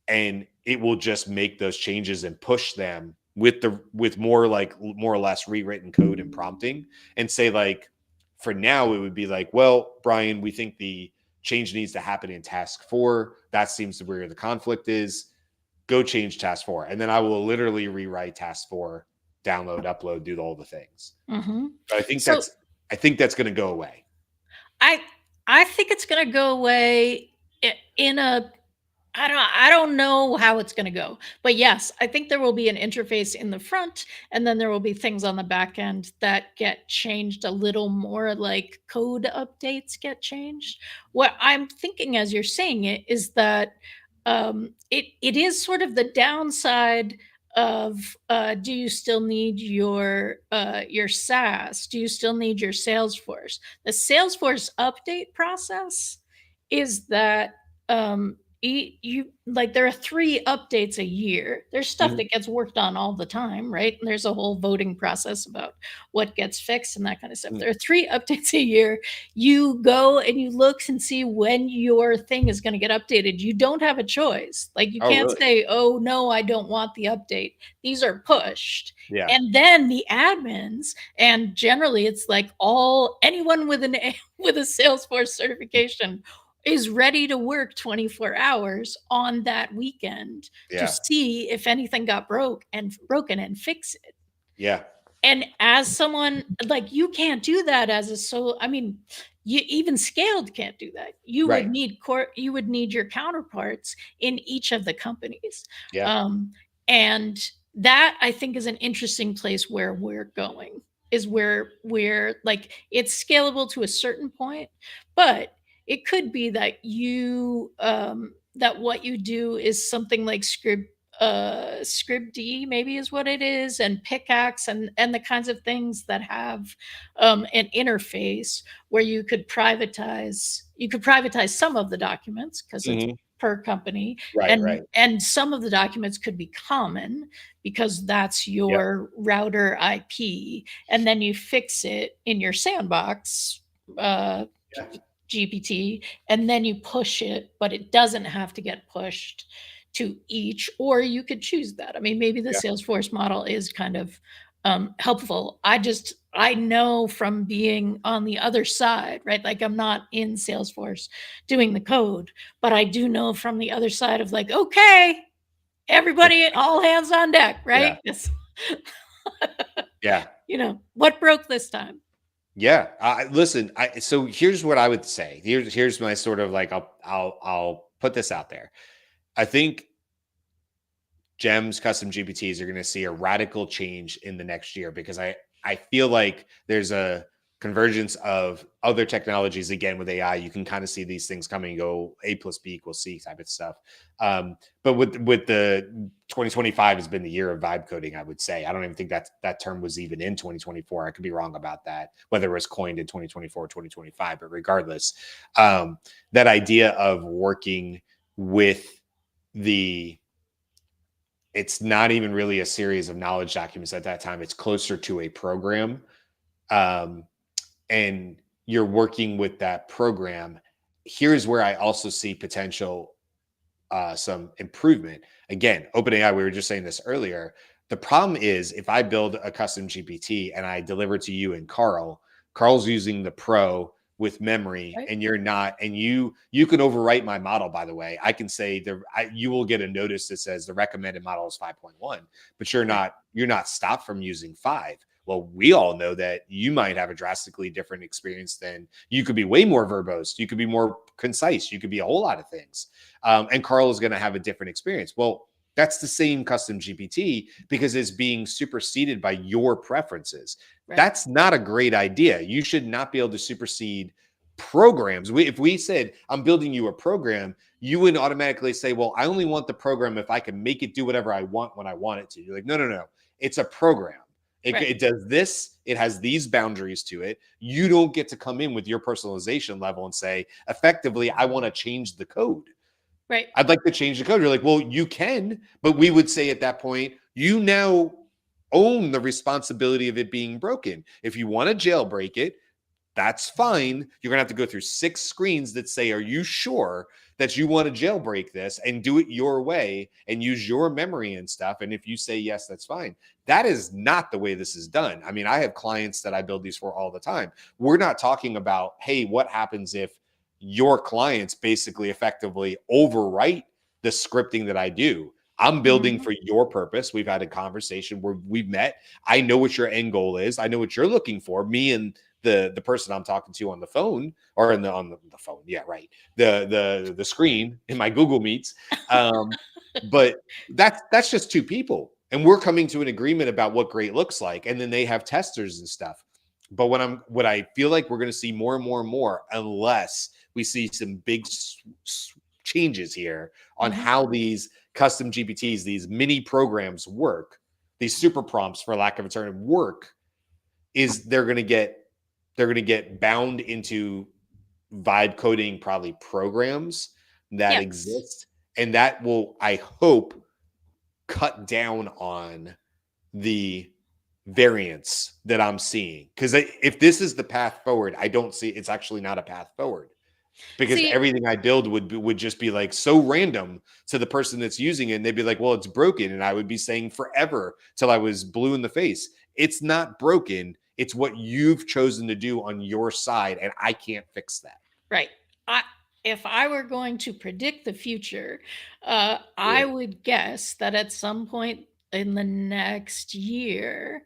And it will just make those changes and push them with more or less rewritten code and prompting, and say like, for now, it would be like, well, Brian, we think the change needs to happen in task 4. That seems to be where the conflict is. Go change task 4. And then I will literally rewrite task 4, download, upload, do all the things. But I think that's going to go away. I think it's going to go away in a, I don't know how it's going to go, but yes, I think there will be an interface in the front, and then there will be things on the back end that get changed a little more, like code updates get changed. What I'm thinking as you're saying it is that it is sort of the downside of do you still need your SaaS? Do you still need your Salesforce? The Salesforce update process is that you like there are 3 updates a year. There's stuff that gets worked on all the time, right? And there's a whole voting process about what gets fixed and that kind of stuff. There are 3 updates a year. You go and you look and see when your thing is going to get updated. You don't have a choice. Like you can't say, "Oh no, I don't want the update." These are pushed. Yeah. And then the admins, and generally it's like anyone with a Salesforce certification is ready to work 24 hours on that weekend to see if anything got broken and fix it. Yeah. And as someone like, you can't do that I mean, you even scaled can't do that. You would need you would need your counterparts in each of the companies. Yeah. And that I think is an interesting place where we're going, is where we're like, it's scalable to a certain point, but it could be that that what you do is something like Scribd maybe is what it is, and Pickaxe and the kinds of things that have an interface where you could privatize some of the documents because it's per company, and some of the documents could be common because that's your router IP, and then you fix it in your sandbox GPT, and then you push it, but it doesn't have to get pushed to each, or you could choose that. I mean, maybe the Salesforce model is kind of helpful. I know from being on the other side, right? Like I'm not in Salesforce doing the code, but I do know from the other side of like, okay, everybody, all hands on deck, right? Yeah. You know, what broke this time? Yeah. Listen, so here's what I would say. Here's my sort of like, I'll put this out there. I think GEMS custom GPTs are going to see a radical change in the next year, because I feel like there's a convergence of other technologies. Again, with AI, you can kind of see these things coming and go, A plus B equals C type of stuff. But with the 2025 has been the year of vibe coding, I would say. I don't even think that term was even in 2024. I could be wrong about that, whether it was coined in 2024 or 2025. But regardless, that idea of working with it's not even really a series of knowledge documents at that time. It's closer to a program. And you're working with that program. Here's where I also see potential, some improvement. Again, OpenAI, we were just saying this earlier. The problem is if I build a custom GPT and I deliver to you and Carl's using the Pro with memory, Right. and you're not, and you can overwrite my model, by the way. I can say you will get a notice that says the recommended model is 5.1, but you're not stopped from using 5. Well, we all know that you might have a drastically different experience than you could be way more verbose. You could be more concise. You could be a whole lot of things. And Carl is going to have a different experience. Well, that's the same custom GPT because it's being superseded by your preferences. Right. That's not a great idea. You should not be able to supersede programs. If we said, I'm building you a program, you would automatically say, well, I only want the program if I can make it do whatever I want when I want it to. You're like, no. It's a program. It does this. It has these boundaries to it. You don't get to come in with your personalization level and say, effectively, I want to change the code. Right. I'd like to change the code. You're like, well, you can, but we would say at that point, you now own the responsibility of it being broken. If you want to jailbreak it, that's fine. You're going to have to go through 6 screens that say, are you sure that you want to jailbreak this and do it your way and use your memory and stuff? And if you say yes, that's fine. That is not the way this is done. I mean, I have clients that I build these for all the time. We're not talking about, hey, what happens if your clients basically effectively overwrite the scripting that I do? I'm building for your purpose. We've had a conversation where we've met. I know what your end goal is. I know what you're looking for. Me and the person I'm talking to on the phone or on the phone. Yeah, right. The screen in my Google Meets. But that's just 2 people. And we're coming to an agreement about what great looks like. And then they have testers and stuff. But what I feel like we're going to see more and more and more, unless we see some big changes here on how these custom GPTs, these mini programs work, these super prompts, for lack of a term, work, is they're going to get bound into vibe coding, probably programs that exist. And that will, I hope, cut down on the variance that I'm seeing. Because if this is the path forward, I don't see it's actually not a path forward. Because everything I build would just be like so random to the person that's using it. And they'd be like, well, it's broken. And I would be saying forever till I was blue in the face. It's not broken. It's what you've chosen to do on your side. And I can't fix that. Right. If I were going to predict the future, I would guess that at some point in the next year,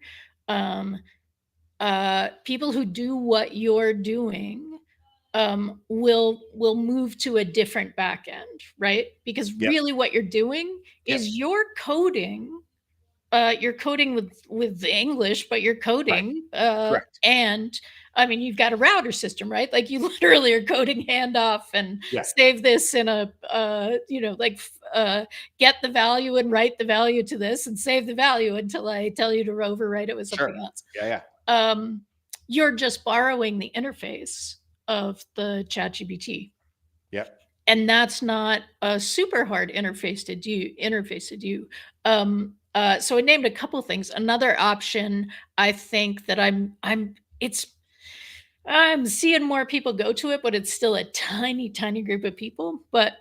people who do what you're doing will move to a different back end, right? Because really what you're doing is you're coding with English, but you're coding and I mean, you've got a router system, right? Like you literally are coding handoff and save this in a get the value and write the value to this and save the value until I tell you to overwrite it with something else. You're just borrowing the interface of the ChatGPT. And that's not a super hard interface to do. So I named a couple things. Another option, I think that I'm seeing more people go to it, but it's still a tiny group of people. But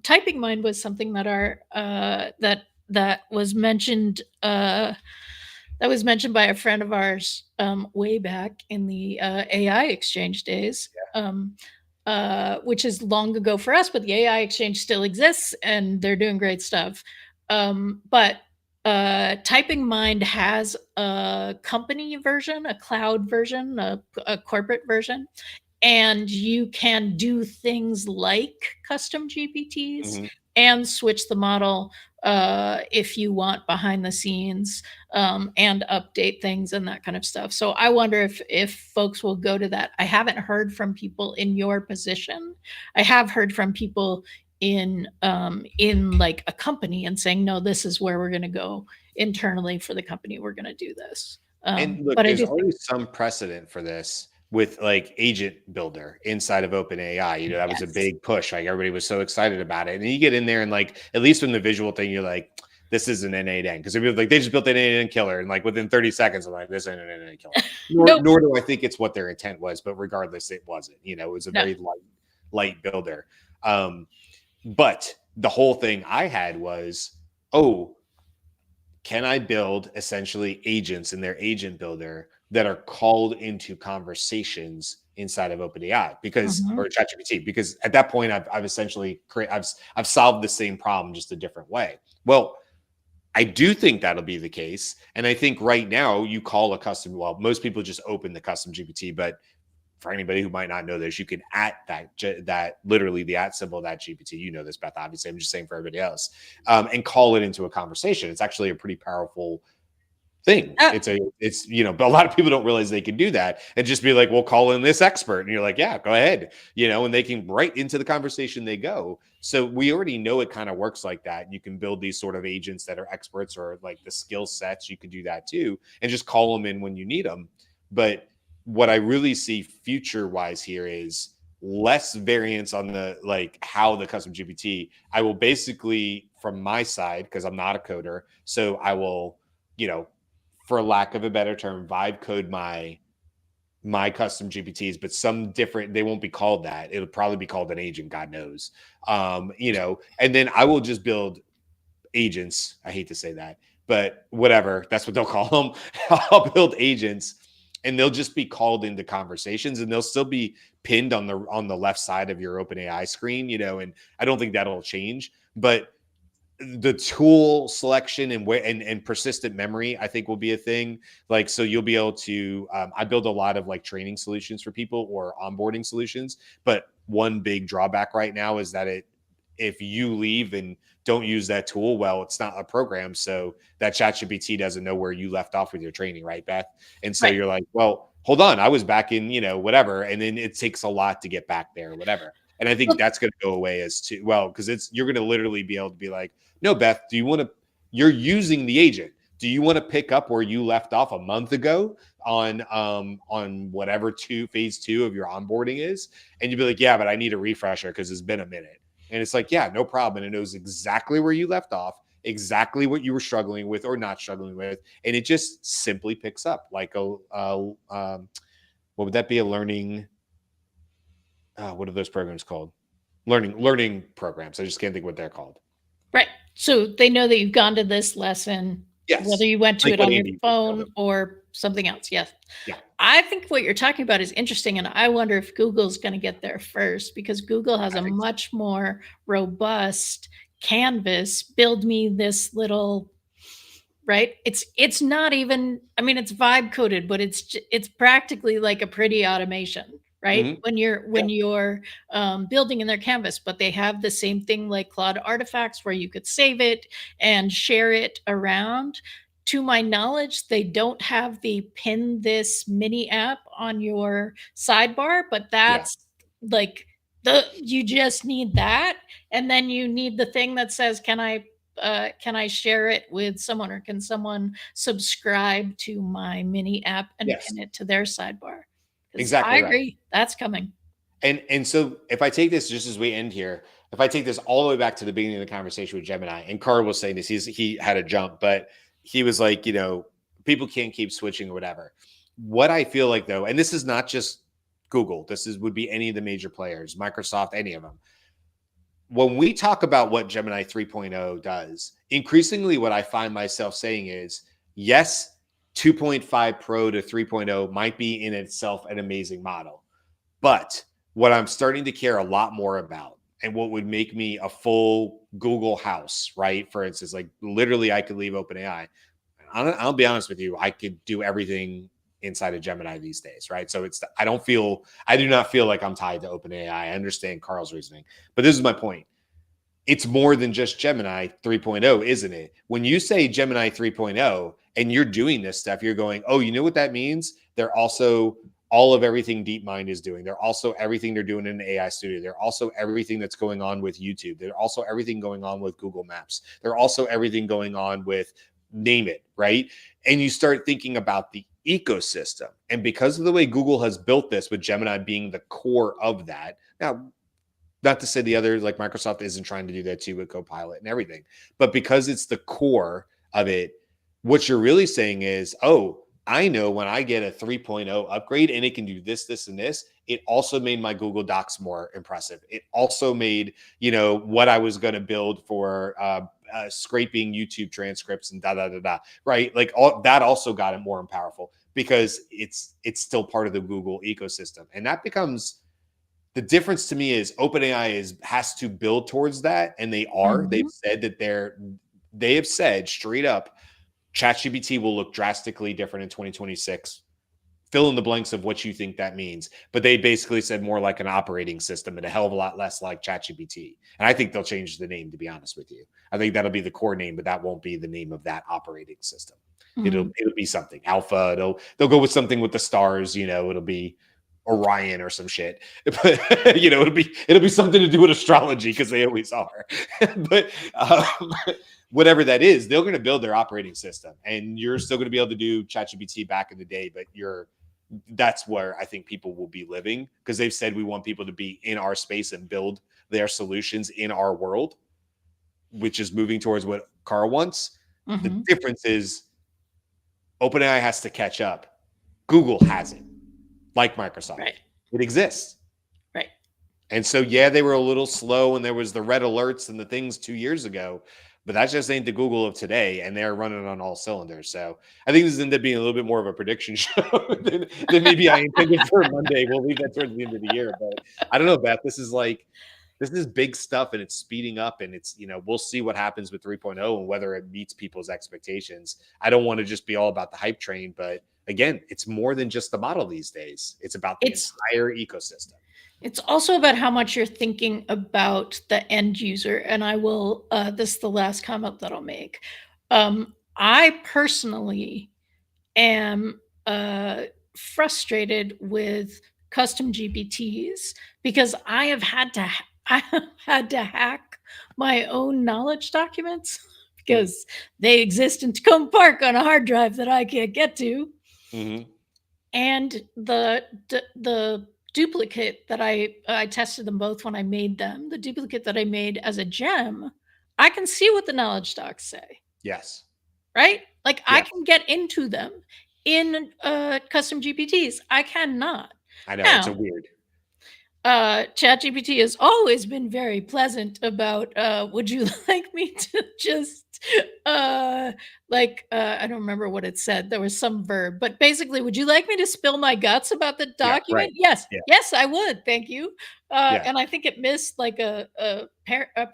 typing mind was something that that was mentioned. That was mentioned by a friend of ours way back in the AI exchange days. Which is long ago for us, but the AI exchange still exists and they're doing great stuff. But Typing Mind has a company version, a cloud version, a corporate version, and you can do things like custom GPTs and switch the model if you want behind the scenes and update things and that kind of stuff. So I wonder if folks will go to that. I haven't heard from people in your position. I have heard from people in like a company and saying, no, this is where we're going to go internally for the company. We're going to do this. And look, But I there's do think, already some precedent for this with like agent builder inside of OpenAI. You know, that was a yes. big push. Like everybody was so excited about it. And then you get in there and like, at least from the visual thing, you're like, this is an N8N. Because like they just built an N8N killer. And like within 30 seconds, I'm like, this isn't an N8N killer. Nope. Nor do I think it's what their intent was. But regardless, it wasn't. You know, it was a No. very light builder. But the whole thing I had was, oh, can I build essentially agents in their agent builder that are called into conversations inside of OpenAI or ChatGPT? Because at that point, I've essentially I've solved the same problem just a different way. Well, I do think that'll be the case, and I think right now you call a custom. Well, most people just open the custom GPT, but for anybody who might not know this, you can at that literally the at symbol of that GPT. You know this, Beth. Obviously, I'm just saying for everybody else, and call it into a conversation. It's actually a pretty powerful thing. It's you know, but a lot of people don't realize they can do that and just be like, "Well, call in this expert," and you're like, "Yeah, go ahead," you know, and they can right into the conversation they go. So we already know it kind of works like that. You can build these sort of agents that are experts or like the skill sets. You could do that too, and just call them in when you need them, but what I really see future wise here is less variance on the like how the custom GPT. I will basically from my side, because I'm not a coder, so I will, you know, for lack of a better term, vibe code my custom GPTs, but some different, they won't be called that. It'll probably be called an agent, God knows. You know, and then I will just build agents. I hate to say that, but whatever, that's what they'll call them. I'll build agents and they'll just be called into conversations and they'll still be pinned on the left side of your OpenAI screen, you know, and I don't think that'll change, but the tool selection and persistent memory, I think will be a thing. Like, so you'll be able to, I build a lot of like training solutions for people or onboarding solutions, but one big drawback right now is that if you leave and don't use that tool, well, it's not a program. So that ChatGPT doesn't know where you left off with your training, right, Beth? And so you're like, well, hold on, I was back in, you know, whatever. And then it takes a lot to get back there, whatever. And I think that's going to go away because you're going to literally be able to be like, no, Beth, you're using the agent. Do you want to pick up where you left off a month ago on whatever phase 2 of your onboarding is? And you'd be like, yeah, but I need a refresher because it's been a minute. And it's like, yeah, no problem. And it knows exactly where you left off, exactly what you were struggling with or not struggling with. And it just simply picks up like what would that be? A learning, what are those programs called? Learning programs. I just can't think what they're called. Right. So they know that you've gone to this lesson, yes, whether you went to it on your phone or something else. Yes. Yeah. I think what you're talking about is interesting. And I wonder if Google's going to get there first because Google has a much more robust canvas. Build me this little, right? It's not even, I mean, it's vibe coded, but it's practically like a pretty automation. Right. When you're building in their canvas, but they have the same thing like Claude artifacts where you could save it and share it around. To my knowledge, they don't have the pin this mini app on your sidebar, but that's like you just need that. And then you need the thing that says, can I share it with someone or can someone subscribe to my mini app and pin it to their sidebar? Exactly. I agree. That's coming. And so if I take this just as we end here, if I take this all the way back to the beginning of the conversation with Gemini, and Karl was saying this, he had a jump, but he was like, you know, people can't keep switching or whatever. What I feel like though, and this is not just Google, would be any of the major players, Microsoft, any of them. When we talk about what Gemini 3.0 does, increasingly what I find myself saying is, yes, 2.5 Pro to 3.0 might be in itself an amazing model. But what I'm starting to care a lot more about and what would make me a full Google house, right? For instance, like literally I could leave OpenAI. I'll be honest with you. I could do everything inside of Gemini these days, right? So I do not feel like I'm tied to OpenAI. I understand Karl's reasoning, but this is my point. it's more than just Gemini 3.0, isn't it? When you say Gemini 3.0 and you're doing this stuff, you're going, oh, you know what that means? They're also all of everything DeepMind is doing. They're also everything they're doing in the AI studio. They're also everything that's going on with YouTube. They're also everything going on with Google Maps. They're also everything going on with name it, right? And you start thinking about the ecosystem. And because of the way Google has built this, with Gemini being the core of that. Now, not to say the other, like Microsoft isn't trying to do that too with Copilot and everything, but because it's the core of it, what you're really saying is, oh, I know when I get a 3.0 upgrade and it can do this, this, and this, it also made my Google Docs more impressive. It also made, what I was going to build for scraping YouTube transcripts and right? Like all that also got it more powerful because it's still part of the Google ecosystem. And that becomes the difference to me is OpenAI has to build towards that. And they are. Mm-hmm. They've said that they have said straight up, ChatGPT will look drastically different in 2026. Fill in the blanks of what you think that means. But they basically said more like an operating system and a hell of a lot less like ChatGPT. And I think they'll change the name, to be honest with you. I think that'll be the core name, but that won't be the name of that operating system. Mm-hmm. It'll be something alpha. They'll go with something with the stars, it'll be Orion or some shit, but it'll be something to do with astrology because they always are. But whatever that is, they're going to build their operating system, and you're still going to be able to do ChatGPT back in the day. But that's where I think people will be living, because they've said we want people to be in our space and build their solutions in our world, which is moving towards what Karl wants. Mm-hmm. The difference is OpenAI has to catch up. Google hasn't. Like Microsoft. Right. It exists. Right. And so, yeah, they were a little slow and there was the red alerts and the things 2 years ago, but that just ain't the Google of today. And they're running on all cylinders. So I think this ended up being a little bit more of a prediction show than maybe I intended for Monday. We'll leave that towards the end of the year. But I don't know, Beth. This is big stuff, and it's speeding up, and it's, we'll see what happens with 3.0 and whether it meets people's expectations. I don't want to just be all about the hype train, but again, it's more than just the model these days. It's about the entire ecosystem. It's also about how much you're thinking about the end user. And I will, this is the last comment that I'll make. I personally am frustrated with custom GPTs because I have had to hack my own knowledge documents because they exist in Tacoma Park on a hard drive that I can't get to. Mm-hmm. And the duplicate that I tested them both when I made them, the duplicate that I made as a gem, I can see what the knowledge docs say. Yes. Right? Like yes. I can get into them in custom GPTs. I cannot. I know, it's a weird. ChatGPT has always been very pleasant about would you like me to just I don't remember what it said. There was some verb, but basically, would you like me to spill my guts about the document? Yeah, right. Yes. Yeah. Yes, I would. Thank you. And I think it missed like a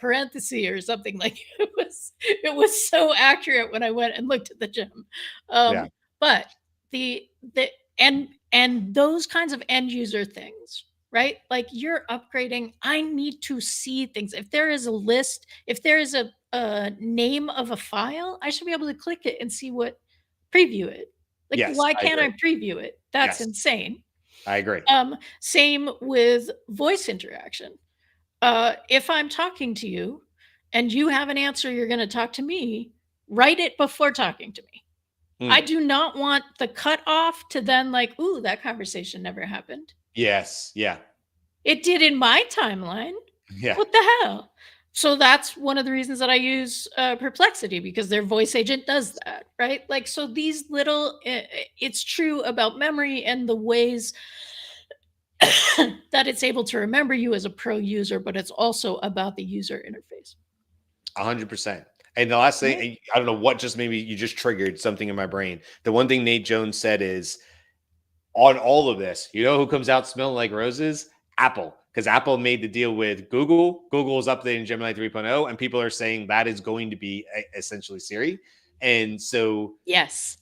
parenthesis or something. Like it was so accurate when I went and looked at the gem. But and those kinds of end user things, right? Like you're upgrading. I need to see things. If there is a list, if there is a name of a file, I should be able to click it and see preview it. Like, yes, why can't I preview it? That's insane. I agree. Same with voice interaction. If I'm talking to you and you have an answer, you're going to talk to me, write it before talking to me. I do not want the cutoff to then like, ooh, that conversation never happened. Yes. Yeah. It did in my timeline. Yeah. What the hell? So that's one of the reasons that I use Perplexity, because their voice agent does that, right? Like, so these little, it's true about memory and the ways that it's able to remember you as a pro user, but it's also about the user interface. 100%. And the last thing, I don't know what, just maybe you just triggered something in my brain. The one thing Nate Jones said is, on all of this, you know who comes out smelling like roses? Apple. Because Apple made the deal with Google. Google is updating Gemini 3.0, and people are saying that is going to be essentially Siri. And so, yes,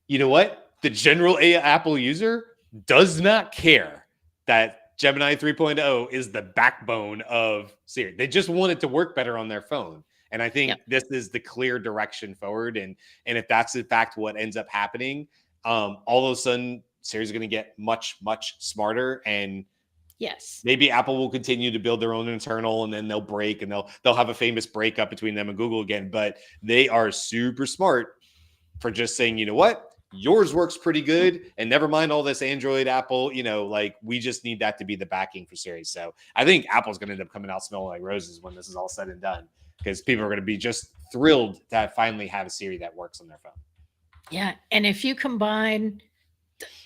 you know what? The general Apple user does not care that Gemini 3.0 is the backbone of Siri. They just want it to work better on their phone. And I think this is the clear direction forward. And if that's in fact what ends up happening, all of a sudden Siri's going to get much, much smarter. And maybe Apple will continue to build their own internal, and then they'll break, and they'll have a famous breakup between them and Google again. But they are super smart for just saying, you know what? Yours works pretty good, and never mind all this Android, Apple, like we just need that to be the backing for Siri. So I think Apple's going to end up coming out smelling like roses when this is all said and done, because people are going to be just thrilled to finally have a Siri that works on their phone. Yeah. And if you combine,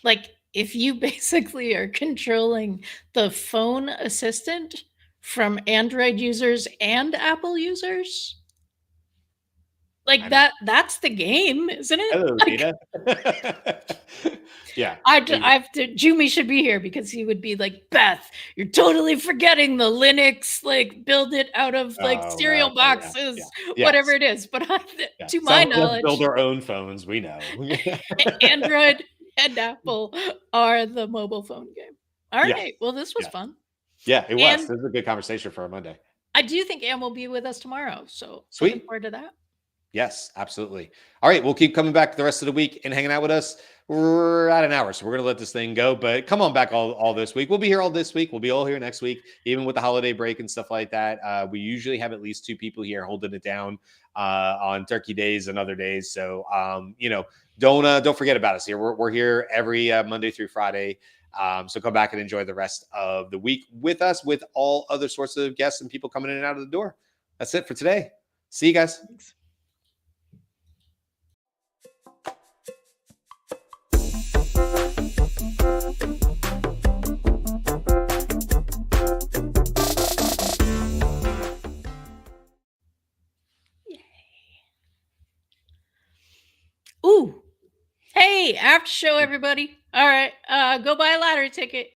like, if you basically are controlling the phone assistant from Android users and Apple users, like that's the game, isn't it? Hello, Data. Yeah. Jyunmi should be here, because he would be like, Beth, you're totally forgetting the Linux, like build it out of like cereal boxes, whatever it is. But to my knowledge, build their own phones. We know. Android and Apple are the mobile phone game. All right. Well, this was fun. Yeah, it was. This was a good conversation for a Monday. I do think Anne will be with us tomorrow. So sweet. Looking forward to that. Yes, absolutely. All right, we'll keep coming back the rest of the week and hanging out with us. We're at an hour, so we're going to let this thing go. But come on back all this week. We'll be here all this week. We'll be all here next week, even with the holiday break and stuff like that. We usually have at least 2 people here holding it down on turkey days and other days. So, don't forget about us here. We're here every Monday through Friday. So come back and enjoy the rest of the week with us, with all other sorts of guests and people coming in and out of the door. That's it for today. See you guys. Thanks. Ooh. Hey, after show, everybody. All right. Go buy a lottery ticket.